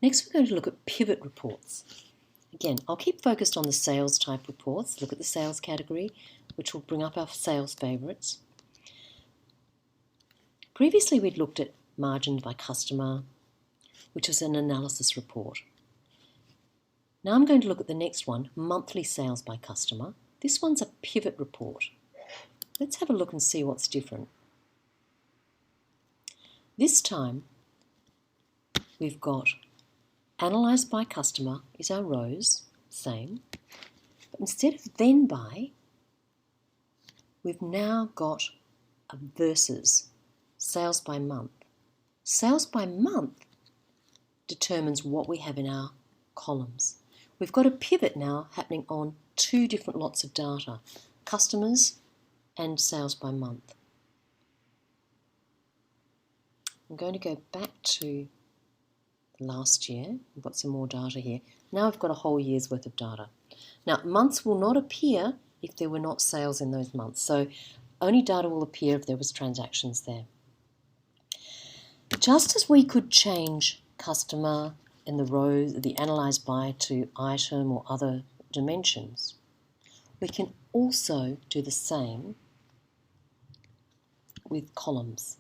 Next, we're going to look at pivot reports. Again, I'll keep focused on the sales type reports, look at the sales category, which will bring up our sales favourites. Previously, we'd looked at margin by customer, which was an analysis report. Now I'm going to look at the next one, monthly sales by customer. This one's a pivot report. Let's have a look and see what's different. This time, we've got analysed by customer is our rows, same. But instead of then by, we've now got a versus, sales by month. Sales by month determines what we have in our columns. We've got a pivot now happening on two different lots of data, customers and sales by month. I'm going to go back to last year. We've got some more data here. Now I've got a whole year's worth of data. Now, months will not appear if there were not sales in those months. So only data will appear if there was transactions there. Just as we could change customer in the rows, the analysed by to item or other dimensions, we can also do the same with columns.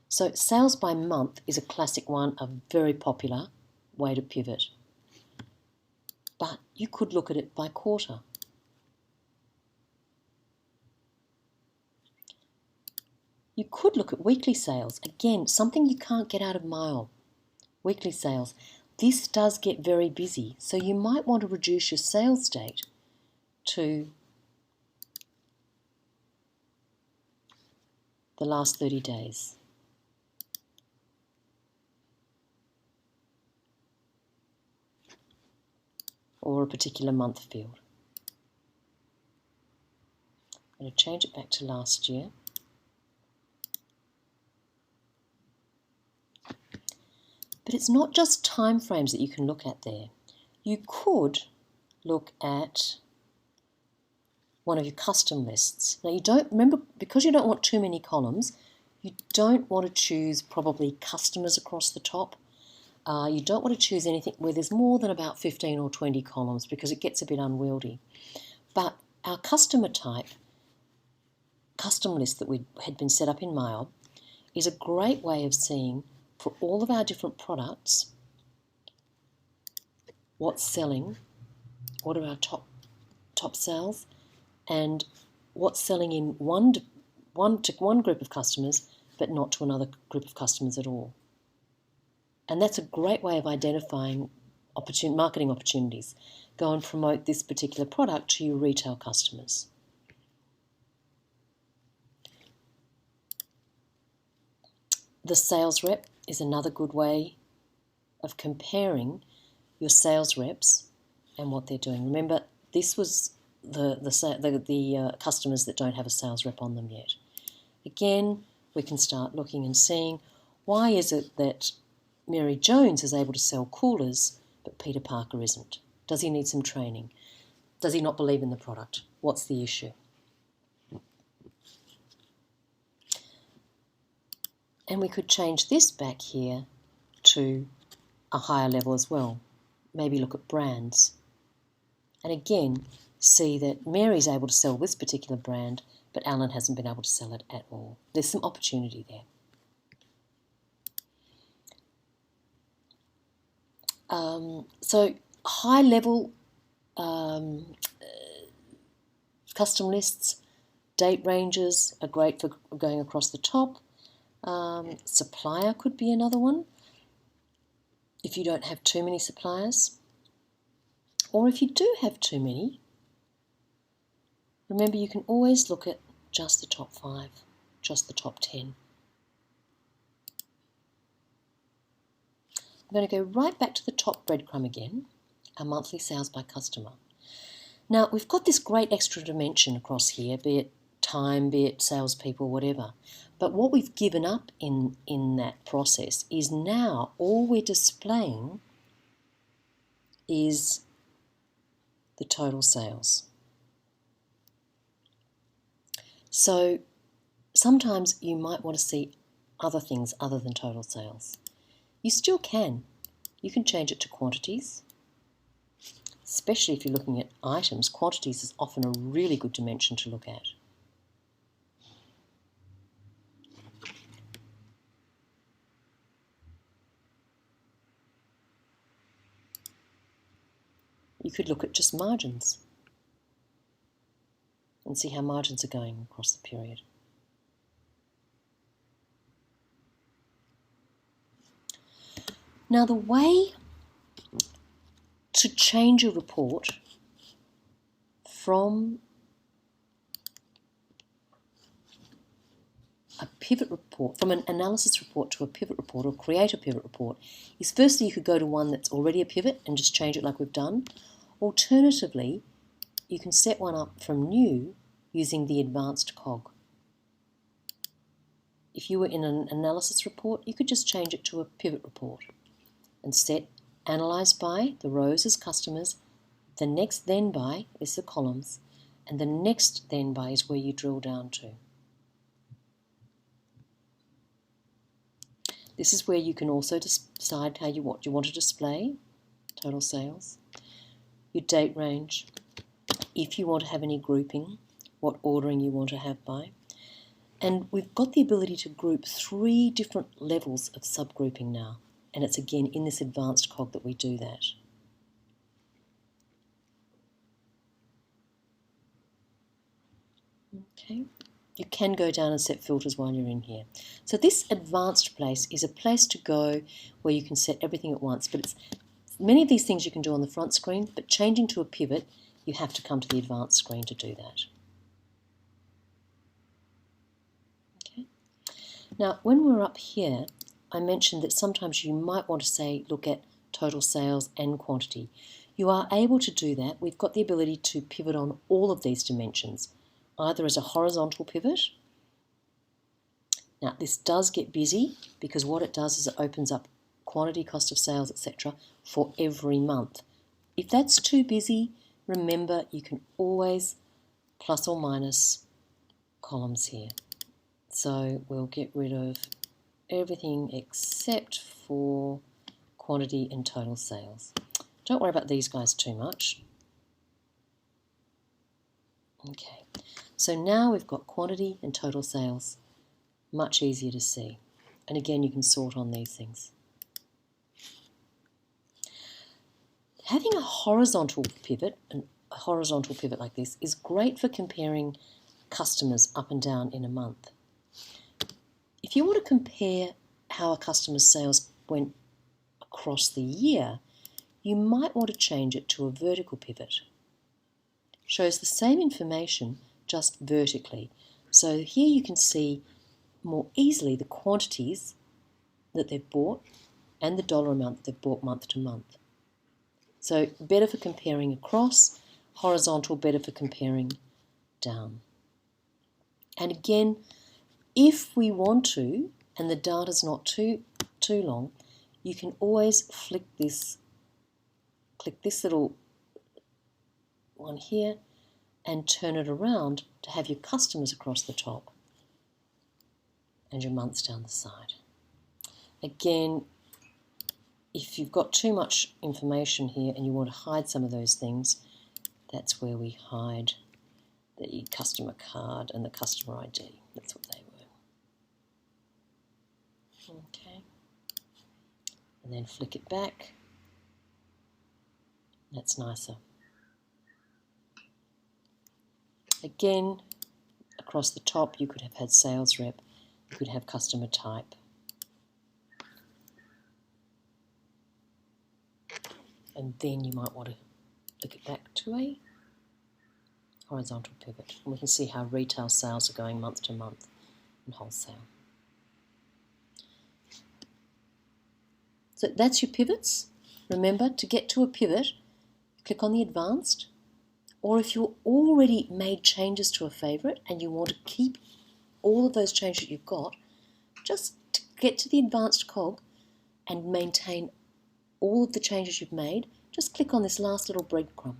So sales by month is a classic one, a very popular way to pivot. But you could look at it by quarter. You could look at weekly sales. Again, something you can't get out of Mile. Weekly sales. This does get very busy, so you might want to reduce your sales date to the last 30 days. Or a particular month field. I'm going to change it back to last year. But it's not just time frames that you can look at there. You could look at one of your custom lists. Now you don't, remember, because you don't want too many columns, you don't want to choose probably customers across the top. You don't want to choose anything where there's more than about 15 or 20 columns because it gets a bit unwieldy. But our customer type, custom list that had been set up in Mile, is a great way of seeing for all of our different products what's selling, what are our top sales, and what's selling in one group of customers but not to another group of customers at all. And that's a great way of identifying marketing opportunities. Go and promote this particular product to your retail customers. The sales rep is another good way of comparing your sales reps and what they're doing. Remember, this was the customers that don't have a sales rep on them yet. Again, we can start looking and seeing, why is it that Mary Jones is able to sell coolers, but Peter Parker isn't? Does he need some training? Does he not believe in the product? What's the issue? And we could change this back here to a higher level as well. Maybe look at brands. And again, see that Mary's able to sell this particular brand, but Alan hasn't been able to sell it at all. There's some opportunity there. So high-level custom lists, date ranges are great for going across the top. Supplier could be another one if you don't have too many suppliers. Or if you do have too many, remember you can always look at just the top 5, just the top 10. I'm going to go right back to the top breadcrumb again, our monthly sales by customer. Now, we've got this great extra dimension across here, be it time, be it salespeople, whatever. But what we've given up in that process is now all we're displaying is the total sales. So sometimes you might want to see other things other than total sales. You still can. You can change it to quantities, especially if you're looking at items. Quantities is often a really good dimension to look at. You could look at just margins and see how margins are going across the period. Now, the way to change a report from a pivot report, from an analysis report to a pivot report, or create a pivot report, is firstly you could go to one that's already a pivot and just change it like we've done. Alternatively, you can set one up from new using the advanced cog. If you were in an analysis report, you could just change it to a pivot report and set analyze by, the rows as customers, the next then by is the columns, and the next then by is where you drill down to. This is where you can also decide how you want to display total sales, your date range, if you want to have any grouping, what ordering you want to have by. And we've got the ability to group 3 different levels of subgrouping now. And it's again in this advanced cog that we do that. Okay. You can go down and set filters while you're in here. So this advanced place is a place to go where you can set everything at once. But it's many of these things you can do on the front screen, but changing to a pivot, you have to come to the advanced screen to do that. Okay. Now, when we're up here, I mentioned that sometimes you might want to say, look at total sales and quantity. You are able to do that. We've got the ability to pivot on all of these dimensions, either as a horizontal pivot. Now, this does get busy because what it does is it opens up quantity, cost of sales, etc. for every month. If that's too busy, remember you can always plus or minus columns here. So we'll get rid of everything except for quantity and total sales. Don't worry about these guys too much. Okay, so now we've got quantity and total sales. Much easier to see. And again, you can sort on these things. Having a horizontal pivot like this is great for comparing customers up and down in a month. If you want to compare how a customer's sales went across the year, you might want to change it to a vertical pivot. Shows the same information, just vertically. So here you can see more easily the quantities that they've bought and the dollar amount that they've bought month to month. So better for comparing across, horizontal better for comparing down. And again, if we want to, and the data's not too long, you can always click this little one here and turn it around to have your customers across the top and your months down the side. Again, if you've got too much information here and you want to hide some of those things, that's where we hide the customer card and the customer ID. That's what they were. Okay. And then flick it back. That's nicer. Again, across the top you could have had sales rep, you could have customer type. And then you might want to flick it back to a horizontal pivot. And we can see how retail sales are going month to month and wholesale. So that's your pivots. Remember, to get to a pivot, click on the advanced, or if you've already made changes to a favourite and you want to keep all of those changes you've got, just get to the advanced cog and maintain all of the changes you've made. Just click on this last little breadcrumb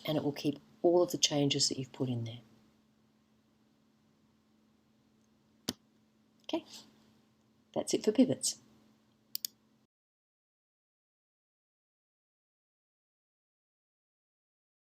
and it will keep all of the changes that you've put in there. Okay. That's it for pivots.